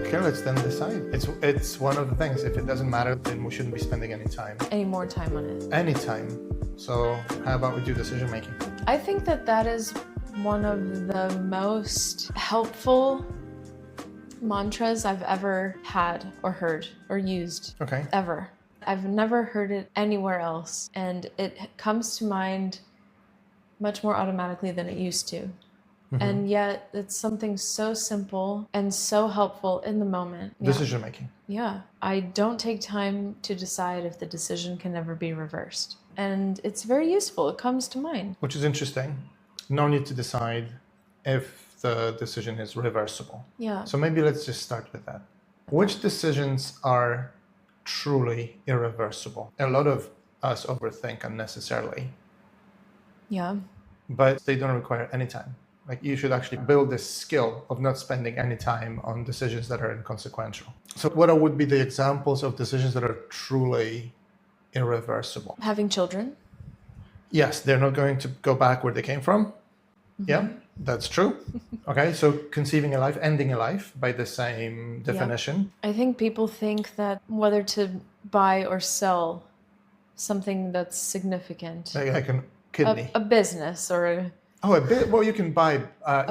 Okay, let's then decide. It's one of the things. If it doesn't matter, then we shouldn't be spending any time. Any more time on it. Any time. So how about we do decision making? I think that is one of the most helpful mantras I've ever had or heard or used. Okay. Ever. I've never heard it anywhere else, and it comes to mind much more automatically than it used to. Mm-hmm. And yet it's something so simple and so helpful in the moment. Decision making. Yeah. I don't take time to decide if the decision can never be reversed. And it's very useful. It comes to mind. Which is interesting. No need to decide if the decision is reversible. Yeah. So maybe let's just start with that. Which decisions are truly irreversible? A lot of us overthink unnecessarily. Yeah. But they don't require any time. Like, you should actually build this skill of not spending any time on decisions that are inconsequential. So what would be the examples of decisions that are truly irreversible? Having children. Yes, they're not going to go back where they came from. Mm-hmm. Yeah, that's true. Okay, so conceiving a life, ending a life by the same definition. Yeah. I think people think that whether to buy or sell something that's significant. Like a kidney. A business or a... Oh, a bit. Well, you can buy.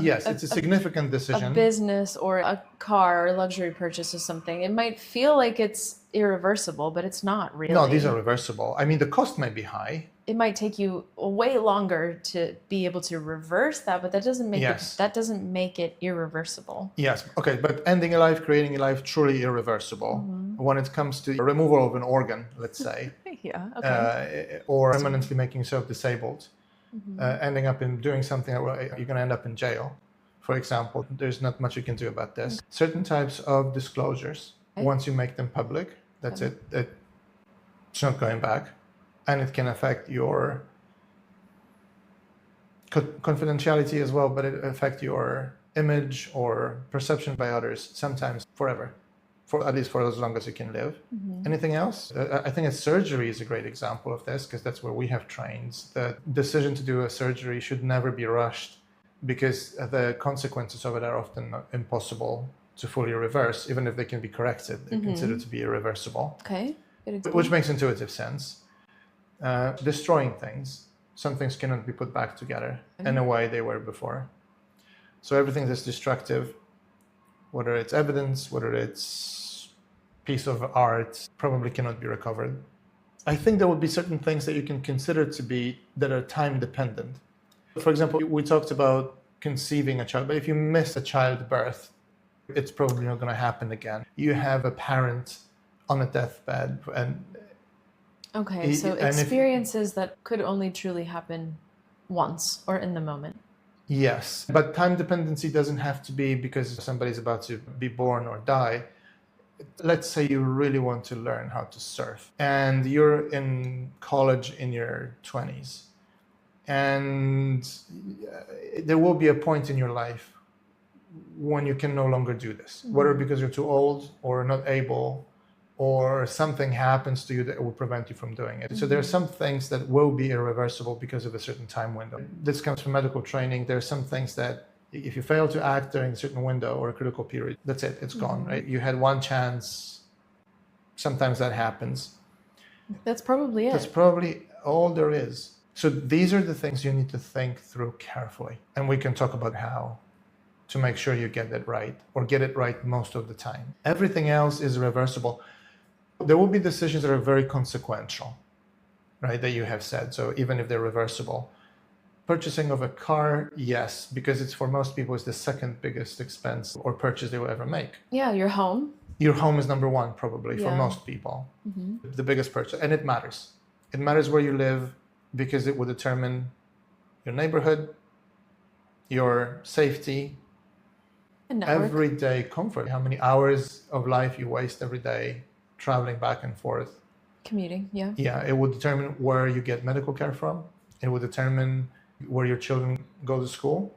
Yes, it's a significant decision. A business or a car or a luxury purchase or something. It might feel like it's irreversible, but it's not really. No, these are reversible. I mean, the cost may be high. It might take you way longer to be able to reverse that, but that doesn't make it irreversible. Yes. Okay, but ending a life, creating a life, truly irreversible. Mm-hmm. When it comes to removal of an organ, let's say, yeah, okay. Or permanently making yourself disabled. Mm-hmm. Ending up in doing something that you're going to end up in jail, for example. There's not much you can do about this. Okay. Certain types of disclosures, once you make them public, that's it. It's not going back. And it can affect your confidentiality as well, but it affects your image or perception by others, sometimes forever. For at least for as long as you can live. Mm-hmm. Anything else? I think surgery is a great example of this, because that's where we have trained. The decision to do a surgery should never be rushed, because the consequences of it are often impossible to fully reverse. Even if they can be corrected, they're considered to be irreversible. Okay. Which makes intuitive sense. Destroying things. Some things cannot be put back together in a way they were before. So everything that's destructive, whether it's evidence, whether it's piece of art, probably cannot be recovered. I think there would be certain things that you can consider to be that are time dependent. For example, we talked about conceiving a child, but if you miss a childbirth, it's probably not going to happen again. You have a parent on a deathbed, and okay, so experiences that could only truly happen once or in the moment. Yes, but time dependency doesn't have to be because somebody's about to be born or die. Let's say you really want to learn how to surf, and you're in college in your 20s, and there will be a point in your life when you can no longer do this, whether because you're too old or not able, or something happens to you that will prevent you from doing it. So there are some things that will be irreversible because of a certain time window. This comes from medical training. There are some things that if you fail to act during a certain window or a critical period, that's it, it's gone, right? You had one chance. Sometimes that happens. That's probably it. That's probably all there is. So these are the things you need to think through carefully. And we can talk about how to make sure you get it right, or get it right most of the time. Everything else is reversible. There will be decisions that are very consequential, right, that you have said. So even if they're reversible. Purchasing of a car, yes, because it's for most people, it's the second biggest expense or purchase they will ever make. Yeah, your home. Your home is number one, probably, for most people. Mm-hmm. The biggest purchase. And it matters. It matters where you live, because it will determine your neighborhood, your safety, everyday comfort, how many hours of life you waste every day traveling back and forth. Commuting, yeah. Yeah, it will determine where you get medical care from. It will determine where your children go to school.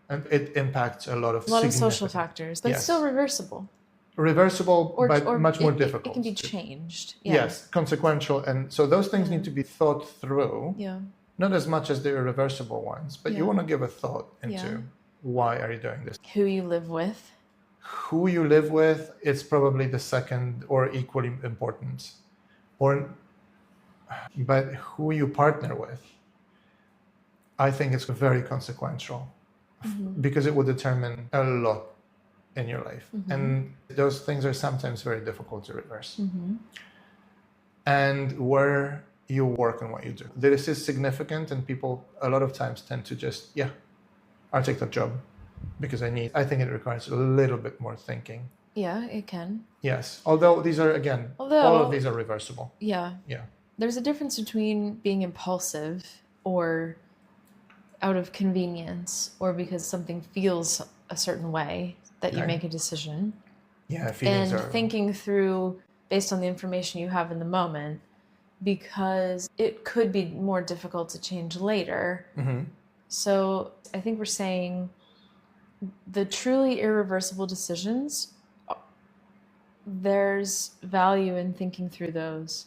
And it impacts a lot of social factors. That's still reversible. Reversible, but much more difficult. It can be changed. Yeah. Yes, consequential. And so those things need to be thought through. Yeah. Not as much as the irreversible ones, but you want to give a thought into why are you doing this? Who you live with. Who you live with, it's probably the second or equally important. But who you partner with, I think it's very consequential because it will determine a lot in your life. And those things are sometimes very difficult to reverse. And where you work and what you do. This is significant, and people a lot of times tend to just, I'll take that job because I think it requires a little bit more thinking. Yeah, it can. Yes. Although these are, again, all of these are reversible. Yeah. There's a difference between being impulsive or out of convenience or because something feels a certain way that you make a decision. Yeah, feelings and are... thinking through based on the information you have in the moment, because it could be more difficult to change later. So I think we're saying the truly irreversible decisions, there's value in thinking through those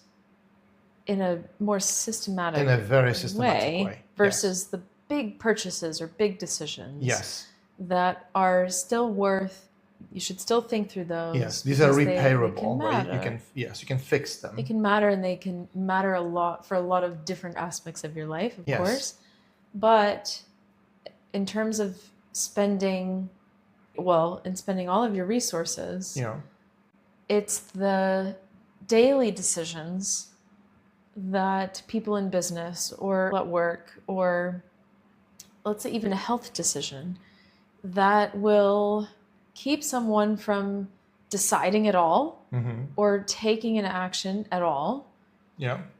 in a more systematic in a very systematic way versus the big purchases or big decisions that are still worth, you should still think through those. Yes, these are repairable. You can fix them. They can matter, and they can matter a lot for a lot of different aspects of your life, of course. But in terms of spending all of your resources, it's the daily decisions that people in business or at work, or let's say even a health decision, that will keep someone from deciding at all or taking an action at all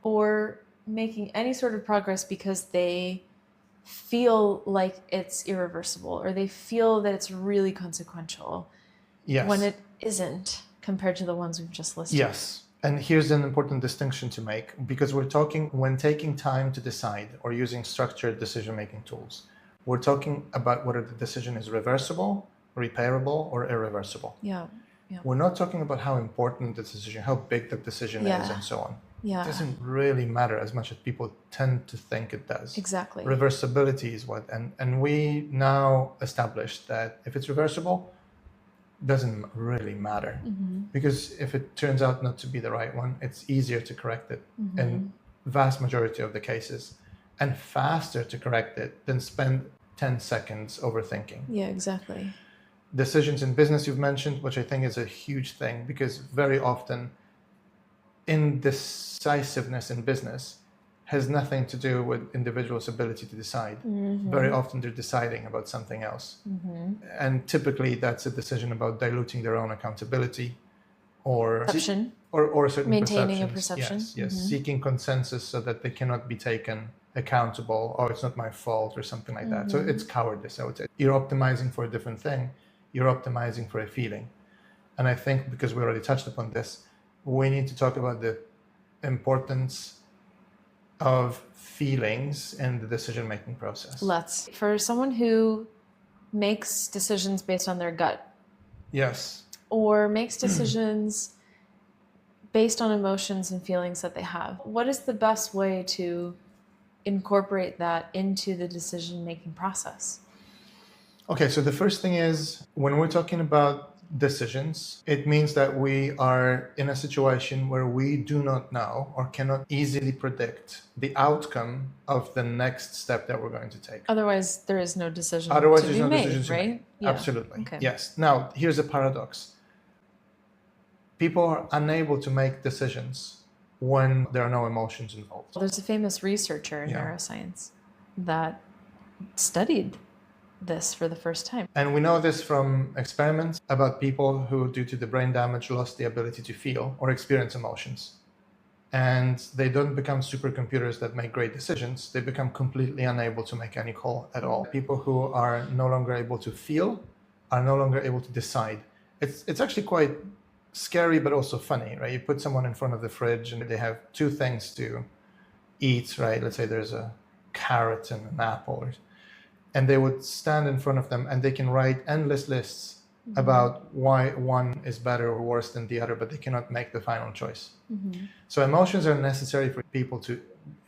or making any sort of progress because they feel like it's irreversible or they feel that it's really consequential when it isn't compared to the ones we've just listed. Yes. And here's an important distinction to make, because we're talking when taking time to decide or using structured decision-making tools, we're talking about whether the decision is reversible, repairable, or irreversible. We're not talking about how important the decision, how big the decision is, and so on. It doesn't really matter as much as people tend to think it does. Exactly. Reversibility is what, and we now established that if it's reversible, doesn't really matter, because if it turns out not to be the right one, it's easier to correct it in vast majority of the cases, and faster to correct it than spend 10 seconds overthinking. Yeah, exactly. Decisions in business you've mentioned, which I think is a huge thing, because very often indecisiveness in business has nothing to do with individuals' ability to decide. Very often they're deciding about something else. And typically that's a decision about diluting their own accountability or perception, or certain maintaining perceptions. a perception. Seeking consensus so that they cannot be taken accountable, or it's not my fault or something like that. So it's cowardice, I would say. You're optimizing for a different thing. You're optimizing for a feeling. And I think because we already touched upon this, we need to talk about the importance of feelings in the decision-making process. For someone who makes decisions based on their gut. Yes. Or makes decisions based on emotions and feelings that they have. What is the best way to incorporate that into the decision-making process? Okay, so the first thing is, when we're talking about decisions, it means that we are in a situation where we do not know or cannot easily predict the outcome of the next step that we're going to take. Otherwise, there is no decision to be made, right? Yeah. Absolutely. Okay. Yes. Now, here's a paradox. People are unable to make decisions when there are no emotions involved. There's a famous researcher in neuroscience that studied this for the first time. And we know this from experiments about people who, due to the brain damage, lost the ability to feel or experience emotions. And they don't become supercomputers that make great decisions. They become completely unable to make any call at all. People who are no longer able to feel are no longer able to decide. It's actually quite scary, but also funny, right? You put someone in front of the fridge and they have two things to eat, right? Let's say there's a carrot and an apple, and they would stand in front of them and they can write endless lists about why one is better or worse than the other, but they cannot make the final choice. So emotions are necessary for people to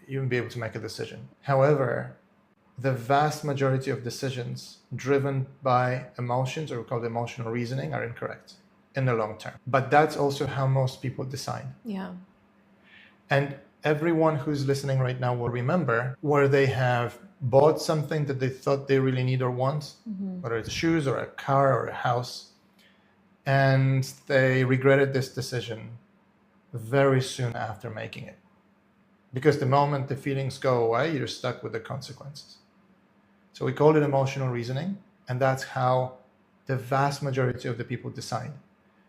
even be able to make a decision. However, the vast majority of decisions driven by emotions, or we call it emotional reasoning, are incorrect in the long term. But that's also how most people decide. Yeah. And everyone who's listening right now will remember where they have bought something that they thought they really need or want, whether it's shoes or a car or a house, and they regretted this decision very soon after making it. Because the moment the feelings go away, you're stuck with the consequences. So we call it emotional reasoning, and that's how the vast majority of the people decide.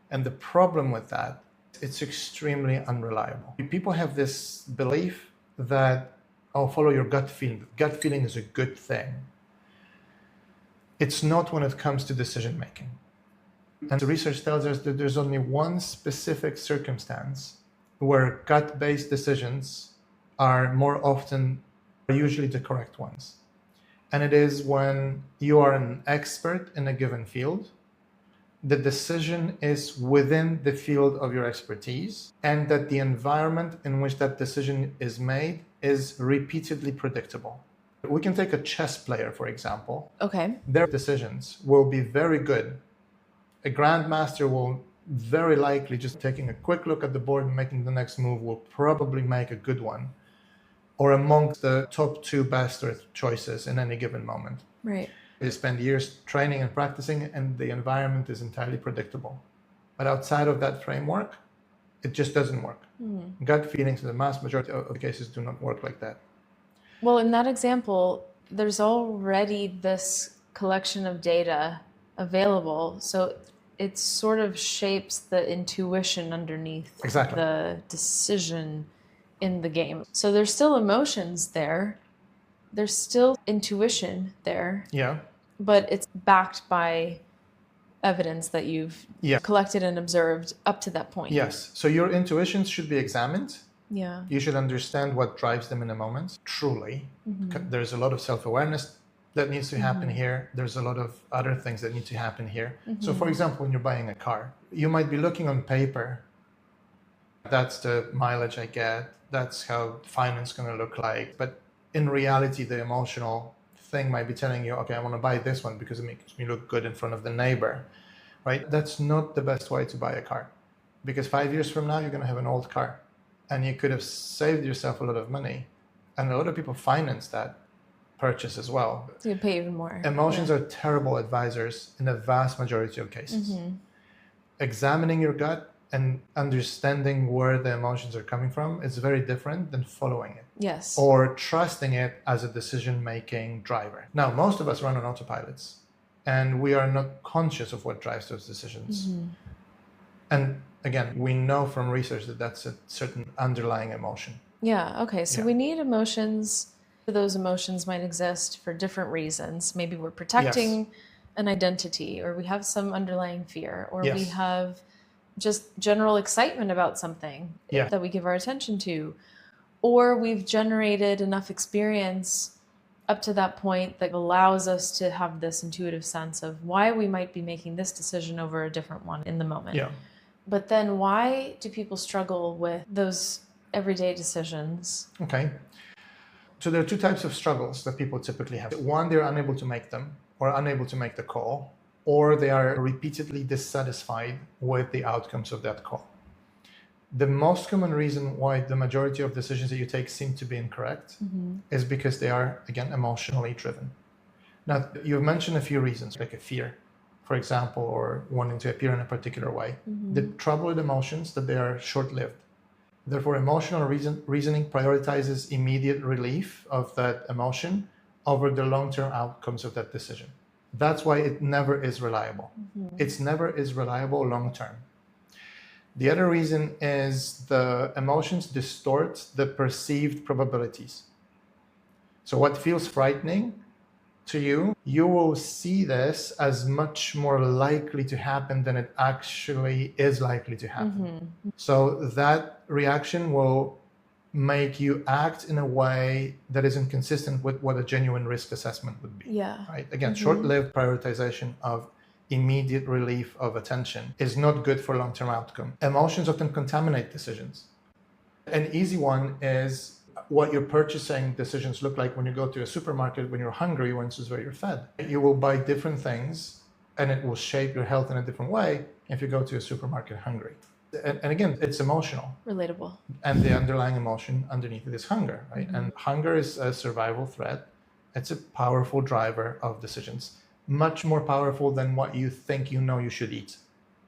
And the problem with that, it's extremely unreliable. People have this belief that, oh, follow your gut feeling. Gut feeling is a good thing. It's not when it comes to decision making. And the research tells us that there's only one specific circumstance where gut-based decisions are usually the correct ones. And it is when you are an expert in a given field, the decision is within the field of your expertise, and that the environment in which that decision is made is repeatedly predictable. We can take a chess player, for example. Okay. Their decisions will be very good. A grandmaster will very likely, just taking a quick look at the board and making the next move, will probably make a good one, or amongst the top two best choices in any given moment. Right. They spend years training and practicing, and the environment is entirely predictable. But outside of that framework, it just doesn't work. Gut feelings in the vast majority of the cases do not work like that. Well, in that example, there's already this collection of data available, so it sort of shapes the intuition underneath the decision in the game. So there's still emotions there. There's still intuition there. Yeah. But it's backed by evidence that you've collected and observed up to that point. Yes. So your intuitions should be examined. Yeah. You should understand what drives them in a moment, truly. There's a lot of self-awareness that needs to happen here. There's a lot of other things that need to happen here. So for example, when you're buying a car, you might be looking on paper, that's the mileage I get, that's how finance is going to look like. But in reality, the emotional thing might be telling you, okay, I want to buy this one because it makes me look good in front of the neighbor, right? That's not the best way to buy a car, because 5 years from now, you're going to have an old car and you could have saved yourself a lot of money. And a lot of people finance that purchase as well. So you pay even more. Emotions are terrible advisors in the vast majority of cases. Examining your gut and understanding where the emotions are coming from is very different than following it. Yes. Or trusting it as a decision-making driver. Now, most of us run on autopilots, and we are not conscious of what drives those decisions. And again, we know from research that that's a certain underlying emotion. Yeah, okay. So we need emotions. Those emotions might exist for different reasons. Maybe we're protecting an identity, or we have some underlying fear, or we have just general excitement about something that we give our attention to, or we've generated enough experience up to that point that allows us to have this intuitive sense of why we might be making this decision over a different one in the moment. But then why do people struggle with those everyday decisions? Okay. So there are two types of struggles that people typically have. One, they're unable to make them, or unable to make the call, or they are repeatedly dissatisfied with the outcomes of that call. The most common reason why the majority of decisions that you take seem to be incorrect is because they are, again, emotionally driven. Now, you've mentioned a few reasons, like a fear, for example, or wanting to appear in a particular way. The trouble with emotions that they are short-lived. Therefore, emotional reasoning prioritizes immediate relief of that emotion over the long-term outcomes of that decision. That's why it never is reliable. It's never is reliable long-term. The other reason is the emotions distort the perceived probabilities. So what feels frightening to you, you will see this as much more likely to happen than it actually is likely to happen. So that reaction will make you act in a way that isn't consistent with what a genuine risk assessment would be. Right? Again, short-lived prioritization of immediate relief of attention is not good for long-term outcome. Emotions often contaminate decisions. An easy one is what your purchasing decisions look like when you go to a supermarket when you're hungry versus where you're fed. You will buy different things and it will shape your health in a different way if you go to a supermarket hungry. And again, it's emotional. Relatable. And the underlying emotion underneath it is hunger, right? And hunger is a survival threat. It's a powerful driver of decisions, much more powerful than what you think you should eat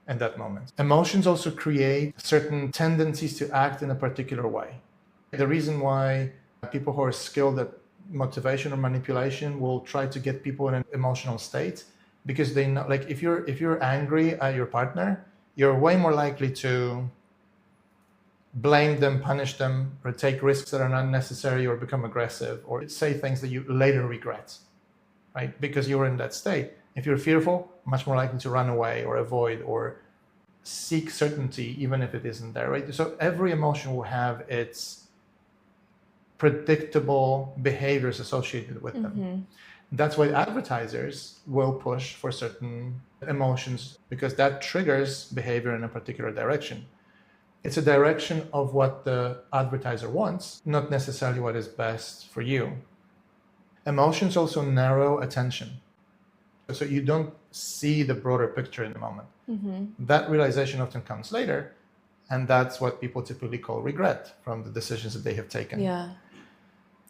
in that moment. Emotions also create certain tendencies to act in a particular way. The reason why people who are skilled at motivation or manipulation will try to get people in an emotional state, because they know, like if you're angry at your partner, you're way more likely to blame them, punish them, or take risks that are not necessary, or become aggressive, or say things that you later regret, right? Because you were in that state. If you're fearful, much more likely to run away or avoid or seek certainty, even if it isn't there, right? So every emotion will have its predictable behaviors associated with them. That's why advertisers will push for certain emotions, because that triggers behavior in a particular direction. It's a direction of what the advertiser wants, not necessarily what is best for you. Emotions also narrow attention. So you don't see the broader picture in the moment. That realization often comes later, and that's what people typically call regret from the decisions that they have taken. Yeah.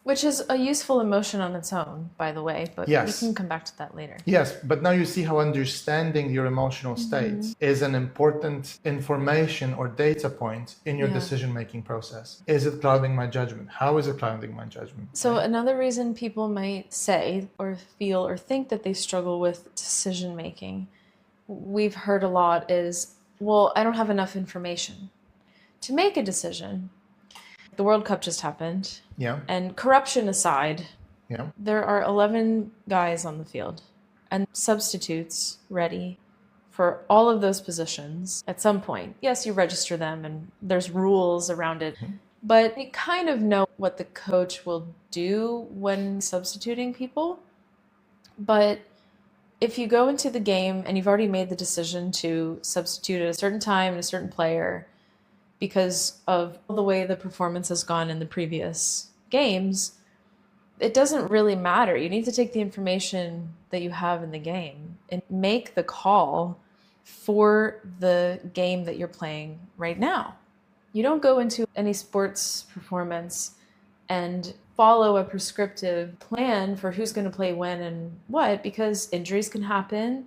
Which is a useful emotion on its own, by the way, but Yes. we can come back to that later. Yes, but now you see how understanding your emotional state is an important information or data point in your decision-making process. Is it clouding my judgment? How is it clouding my judgment? So another reason people might say or feel or think that they struggle with decision-making, we've heard a lot, is, well, I don't have enough information to make a decision. The World Cup just happened. Yeah. And corruption aside, there are 11 guys on the field and substitutes ready for all of those positions at some point. Yes, you register them and there's rules around it, but you kind of know what the coach will do when substituting people. But if you go into the game and you've already made the decision to substitute at a certain time and a certain player, because of the way the performance has gone in the previous games, it doesn't really matter. You need to take the information that you have in the game and make the call for the game that you're playing right now. You don't go into any sports performance and follow a prescriptive plan for who's going to play when and what, because injuries can happen.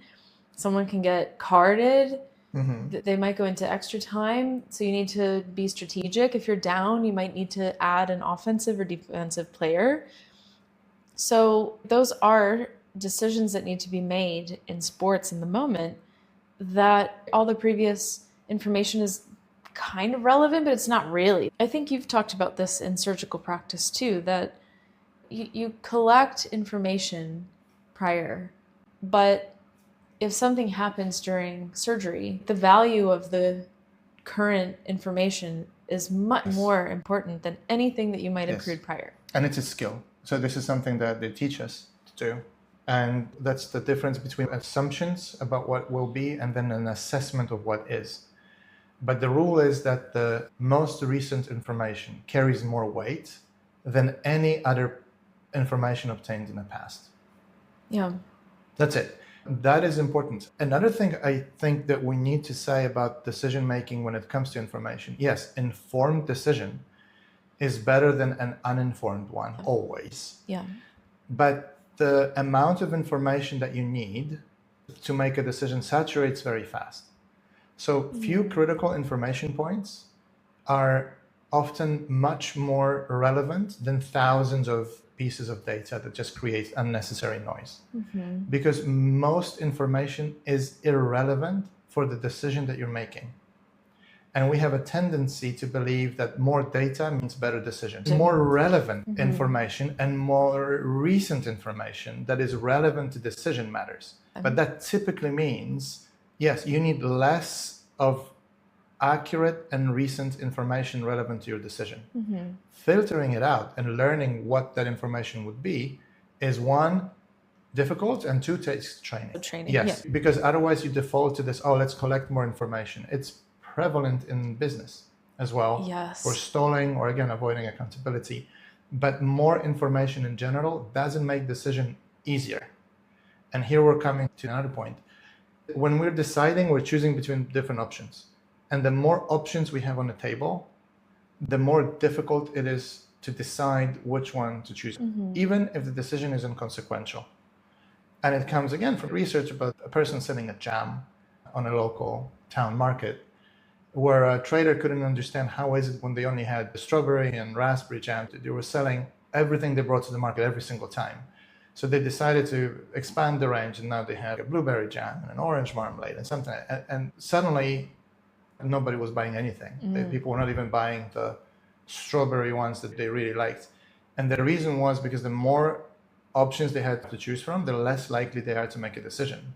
Someone can get carded. They might go into extra time, so you need to be strategic. If you're down, you might need to add an offensive or defensive player. So those are decisions that need to be made in sports in the moment, that all the previous information is kind of relevant, but it's not really. I think you've talked about this in surgical practice too, that you collect information prior, but if something happens during surgery, the value of the current information is much more important than anything that you might have accrued prior. And it's a skill. So this is something that they teach us to do. And that's the difference between assumptions about what will be and then an assessment of what is. But the rule is that the most recent information carries more weight than any other information obtained in the past. Yeah. That's it. That is important. Another thing I think that we need to say about decision making when it comes to information, yes, informed decision is better than an uninformed one, always. Yeah. But the amount of information that you need to make a decision saturates very fast. So few critical information points are often much more relevant than thousands of pieces of data that just create unnecessary noise. Because most information is irrelevant for the decision that you're making. And we have a tendency to believe that more data means better decisions. More relevant information and more recent information that is relevant to decision matters. But that typically means, yes, you need less of accurate and recent information relevant to your decision. Filtering it out and learning what that information would be is, one, difficult, and two, takes training. Yes, because otherwise you default to this, let's collect more information. It's prevalent in business as well, for stalling or, again, avoiding accountability. But more information in general doesn't make decision easier. And here we're coming to another point. When we're deciding, we're choosing between different options. And the more options we have on the table, the more difficult it is to decide which one to choose, even if the decision is inconsequential. And it comes again from research about a person selling a jam on a local town market, where a trader couldn't understand how is it when they only had strawberry and raspberry jam, they were selling everything they brought to the market every single time. So they decided to expand the range, and now they have a blueberry jam and an orange marmalade and something. And suddenly, nobody was buying anything. People were not even buying the strawberry ones that they really liked. And the reason was because the more options they had to choose from, the less likely they are to make a decision.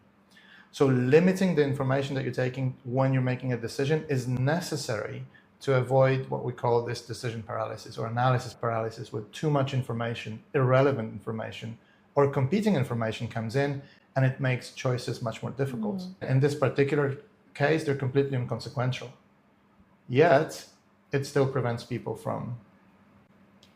So limiting the information that you're taking when you're making a decision is necessary to avoid what we call this decision paralysis or analysis paralysis, where too much information, irrelevant information, or competing information comes in, and it makes choices much more difficult. In this particular case, they're completely inconsequential. Yet, it still prevents people from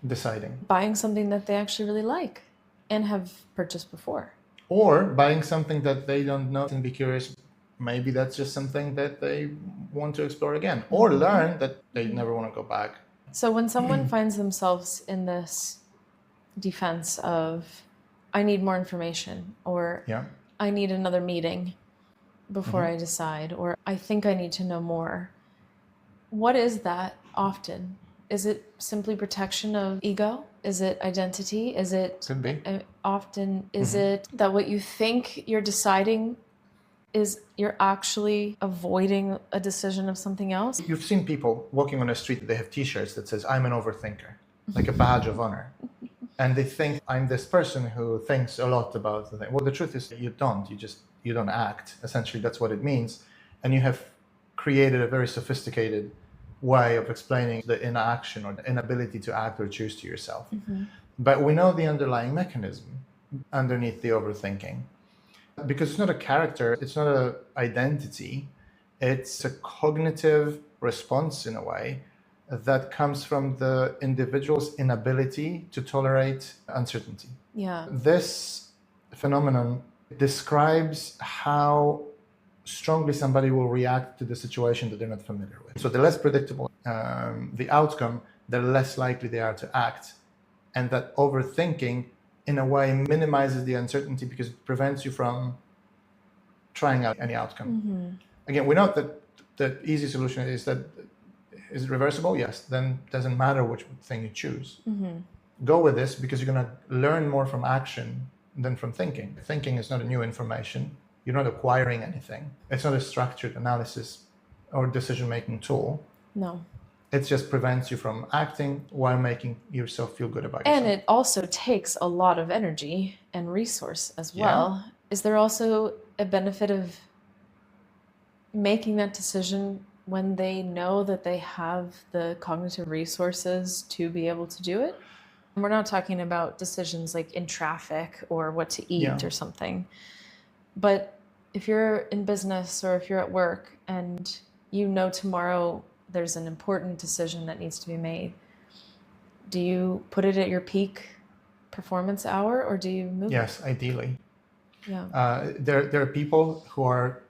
deciding. Buying something that they actually really like and have purchased before. Or buying something that they don't know and be curious. Maybe that's just something that they want to explore again, or learn that they never want to go back. So when someone finds themselves in this defense of, I need more information, or I need another meeting before I decide, or I think I need to know more, what is that often? Is it simply protection of ego? Is it identity? Is it Could be. Often, is it that what you think you're deciding is you're actually avoiding a decision of something else? You've seen people walking on the street, they have t-shirts that says, I'm an overthinker, like a badge of honor. And they think, I'm this person who thinks a lot about the thing. Well, the truth is you don't. You don't act. Essentially, that's what it means. And you have created a very sophisticated way of explaining the inaction or the inability to act or choose to yourself. But we know the underlying mechanism underneath the overthinking. Because it's not a character, it's not an identity, it's a cognitive response in a way that comes from the individual's inability to tolerate uncertainty. Yeah. This phenomenon describes how strongly somebody will react to the situation that they're not familiar with. So the less predictable the outcome, the less likely they are to act. And that overthinking, in a way, minimizes the uncertainty because it prevents you from trying out any outcome. Again, we know that the easy solution is that, is it reversible? Yes. Then it doesn't matter which thing you choose. Go with this because you're going to learn more from action than from thinking. Thinking is not a new information. You're not acquiring anything. It's not a structured analysis or decision-making tool. No. It just prevents you from acting while making yourself feel good about yourself. And it also takes a lot of energy and resource as well. Is there also a benefit of making that decision when they know that they have the cognitive resources to be able to do it? We're not talking about decisions like in traffic or what to eat or something. But if you're in business or if you're at work and you know tomorrow there's an important decision that needs to be made, do you put it at your peak performance hour or do you move? Yes, ideally. Yeah. There are people who are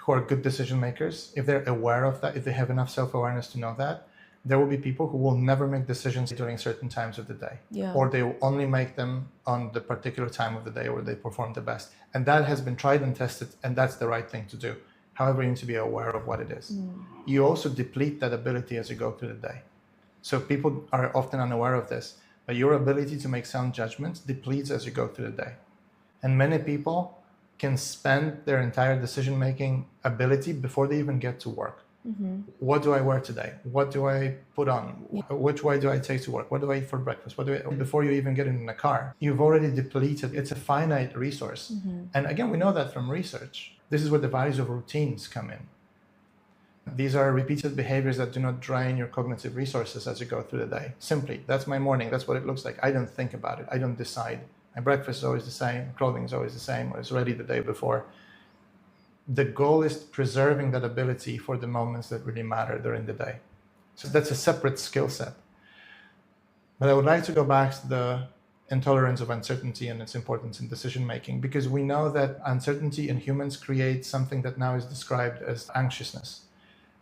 good decision makers. If they're aware of that, if they have enough self-awareness to know that, there will be people who will never make decisions during certain times of the day. Or they will only make them on the particular time of the day where they perform the best. And that has been tried and tested, and that's the right thing to do. However, you need to be aware of what it is. You also deplete that ability as you go through the day. So people are often unaware of this, but your ability to make sound judgments depletes as you go through the day. And many people can spend their entire decision-making ability before they even get to work. What do I wear today? What do I put on? Which way do I take to work? What do I eat for breakfast? Before you even get in the car, you've already depleted. It's a finite resource. And again, we know that from research. This is where the values of routines come in. These are repeated behaviors that do not drain your cognitive resources as you go through the day. Simply, that's my morning. That's what it looks like. I don't think about it. I don't decide. My breakfast is always the same. Clothing is always the same. Or it's ready the day before. The goal is preserving that ability for the moments that really matter during the day. So that's a separate skill set. But I would like to go back to the intolerance of uncertainty and its importance in decision making, because we know that uncertainty in humans creates something that now is described as anxiousness.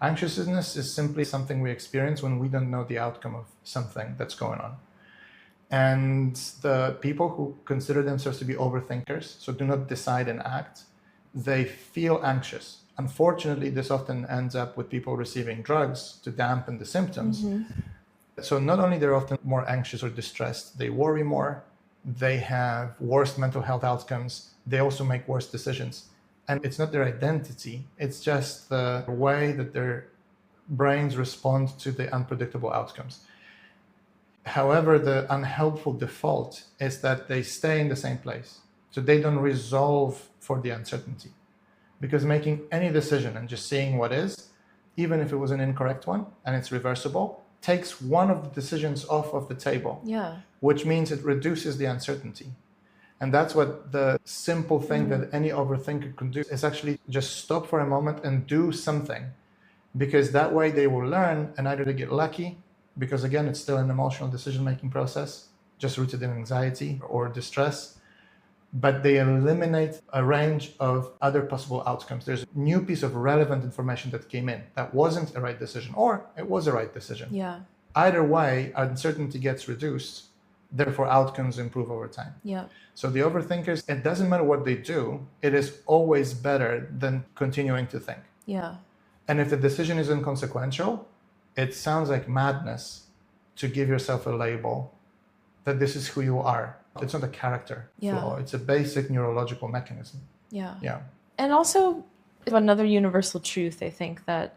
Anxiousness is simply something we experience when we don't know the outcome of something that's going on. And the people who consider themselves to be overthinkers, so do not decide and act, they feel anxious. Unfortunately, this often ends up with people receiving drugs to dampen the symptoms. So not only they're often more anxious or distressed, they worry more, they have worse mental health outcomes, they also make worse decisions. And it's not their identity, it's just the way that their brains respond to the unpredictable outcomes. However, the unhelpful default is that they stay in the same place. So they don't resolve for the uncertainty. Because making any decision and just seeing what is, even if it was an incorrect one and it's reversible, takes one of the decisions off of the table. Yeah. Which means it reduces the uncertainty. And that's what the simple thing that any overthinker can do is actually just stop for a moment and do something. Because that way they will learn, and either they get lucky, because again, it's still an emotional decision-making process, just rooted in anxiety or distress, but they eliminate a range of other possible outcomes. There's a new piece of relevant information that came in that wasn't a right decision, or it was a right decision. Yeah. Either way, uncertainty gets reduced, therefore outcomes improve over time. Yeah. So the overthinkers, it doesn't matter what they do, it is always better than continuing to think. Yeah. And if the decision is inconsequential, it sounds like madness to give yourself a label that this is who you are. It's not a character flaw. It's a basic neurological mechanism. Yeah. Yeah. And also another universal truth, I think, that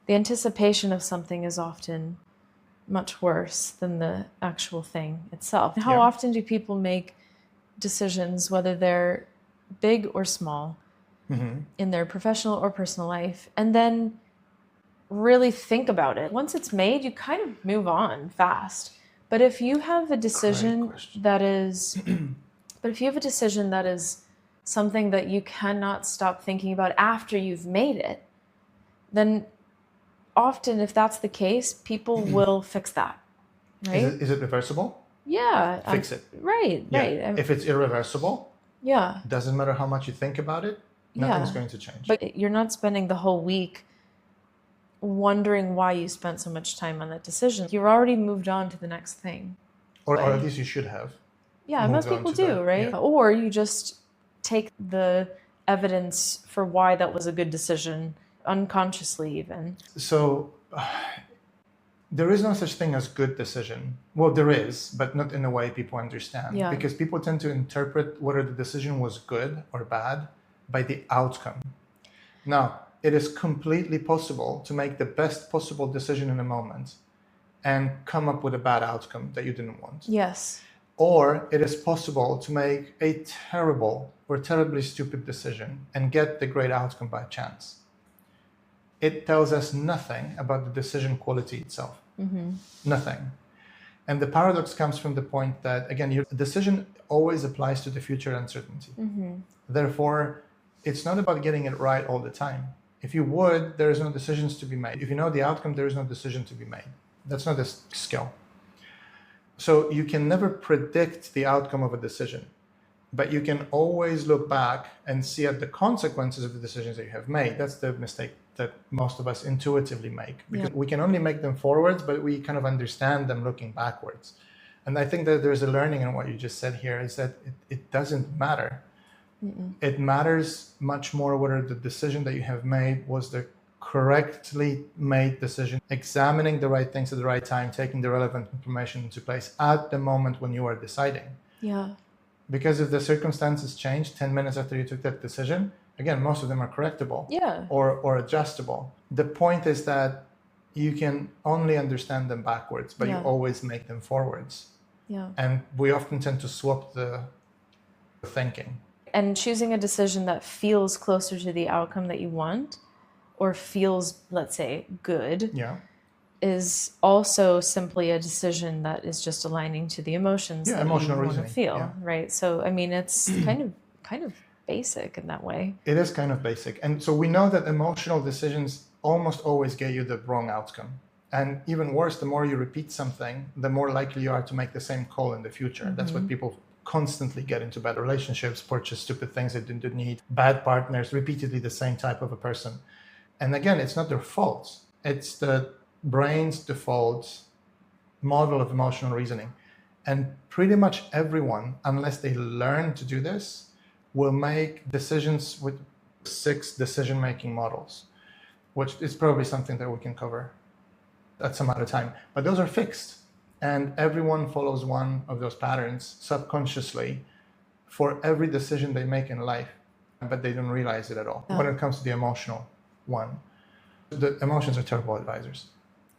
the anticipation of something is often much worse than the actual thing itself. How often do people make decisions, whether they're big or small, in their professional or personal life, and then really think about it? Once it's made, you kind of move on fast. But if you have a decision that is, something that you cannot stop thinking about after you've made it, then often, if that's the case, people will fix that, right? Is it reversible? Yeah. Fix it. Right, Yeah. right. If it's irreversible, doesn't matter how much you think about it, nothing's going to change. But you're not spending the whole week wondering why you spent so much time on that decision. You're already moved on to the next thing. Or at least you should have. Yeah, most people do, right? Yeah. Or you just take the evidence for why that was a good decision, unconsciously even. So there is no such thing as good decision. Well, there is, but not in a way people understand. Yeah. Because people tend to interpret whether the decision was good or bad by the outcome. Now, it is completely possible to make the best possible decision in a moment and come up with a bad outcome that you didn't want. Yes. Or it is possible to make a terrible or terribly stupid decision and get the great outcome by chance. It tells us nothing about the decision quality itself. Nothing. And the paradox comes from the point that, again, your decision always applies to the future uncertainty. Therefore, it's not about getting it right all the time. If you would, there is no decisions to be made. If you know the outcome, there is no decision to be made. That's not a skill. So you can never predict the outcome of a decision, but you can always look back and see at the consequences of the decisions that you have made. That's the mistake that most of us intuitively make, because we can only make them forwards, but we kind of understand them looking backwards. And I think that there's a learning in what you just said here, is that it doesn't matter. It matters much more whether the decision that you have made was the correctly made decision, examining the right things at the right time, taking the relevant information into place at the moment when you are deciding. Yeah. Because if the circumstances change 10 minutes after you took that decision, again, most of them are correctable or adjustable. The point is that you can only understand them backwards, but you always make them forwards. Yeah. And we often tend to swap the thinking. And choosing a decision that feels closer to the outcome that you want, or feels, let's say, good, is also simply a decision that is just aligning to the emotions that emotional you want to reasoning. feel, right? So, I mean, it's kind of basic in that way. It is kind of basic. And so we know that emotional decisions almost always get you the wrong outcome. And even worse, the more you repeat something, the more likely you are to make the same call in the future. That's what people constantly get into bad relationships, purchase stupid things they didn't need, bad partners, repeatedly the same type of a person. And again, it's not their fault. It's the brain's default model of emotional reasoning. And pretty much everyone, unless they learn to do this, will make decisions with 6 decision-making models, which is probably something that we can cover at some other time. But those are fixed. And everyone follows one of those patterns subconsciously for every decision they make in life, but they don't realize it at all. When it comes to the emotional one, the emotions are terrible advisors.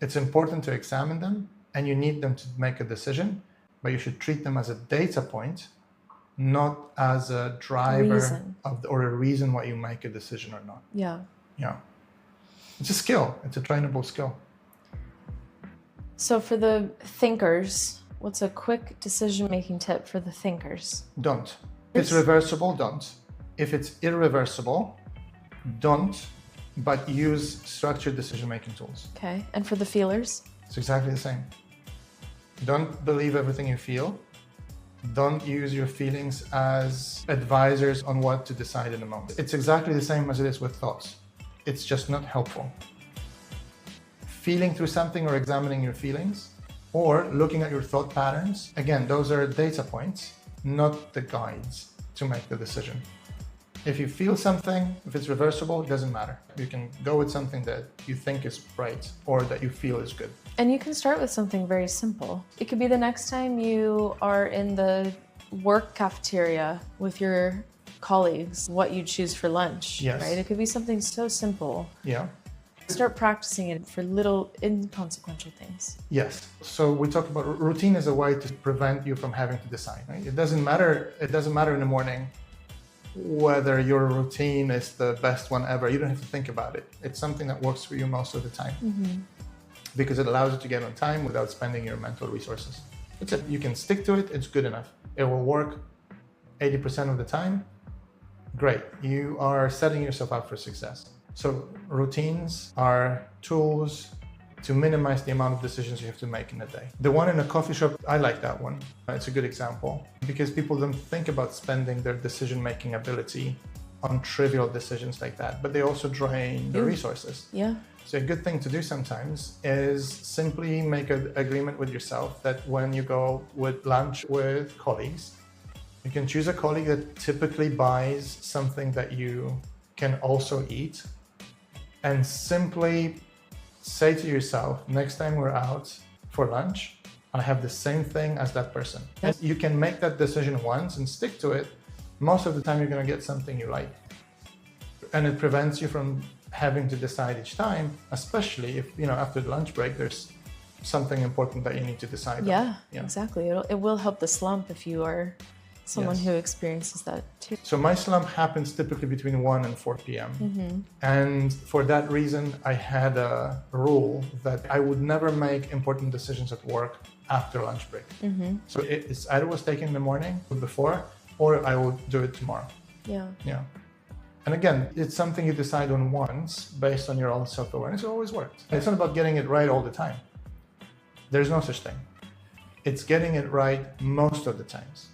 It's important to examine them, and you need them to make a decision, but you should treat them as a data point, not as a driver or a reason why you make a decision or not. Yeah. Yeah. It's a skill. It's a trainable skill. So for the thinkers, what's a quick decision-making tip for the thinkers? Don't. If it's reversible, don't. If it's irreversible, don't, but use structured decision-making tools. Okay. And for the feelers? It's exactly the same. Don't believe everything you feel. Don't use your feelings as advisors on what to decide in the moment. It's exactly the same as it is with thoughts. It's just not helpful. Feeling through something or examining your feelings or looking at your thought patterns, again, those are data points, not the guides to make the decision. If you feel something, if it's reversible, it doesn't matter. You can go with something that you think is right or that you feel is good. And you can start with something very simple. It could be the next time you are in the work cafeteria with your colleagues, what you choose for lunch, right? It could be something so simple. Yeah. Start practicing it for little inconsequential things. Yes. So we talk about routine as a way to prevent you from having to decide, right? It doesn't matter in the morning whether your routine is the best one ever. You don't have to think about it. It's something that works for you most of the time because it allows you to get on time without spending your mental resources. That's it. You can stick to it. It's good enough. It will work 80% of the time. Great. You are setting yourself up for success. So routines are tools to minimize the amount of decisions you have to make in a day. The one in a coffee shop, I like that one. It's a good example because people don't think about spending their decision-making ability on trivial decisions like that, but they also drain the resources. Yeah. So a good thing to do sometimes is simply make an agreement with yourself that when you go with lunch with colleagues, you can choose a colleague that typically buys something that you can also eat, and simply say to yourself, next time we're out for lunch, I have the same thing as that person. And you can make that decision once and stick to it. Most of the time, you're going to get something you like. And it prevents you from having to decide each time, especially if, after the lunch break, there's something important that you need to decide on. Yeah, exactly. It will help the slump if you are someone who experiences that too. So my slump happens typically between 1 and 4 p.m. And for that reason, I had a rule that I would never make important decisions at work after lunch break. So it's either was taken in the morning before, or I will do it tomorrow. Yeah. And again, it's something you decide on once based on your own self-awareness. It always works. It's not about getting it right all the time. There's no such thing. It's getting it right most of the times.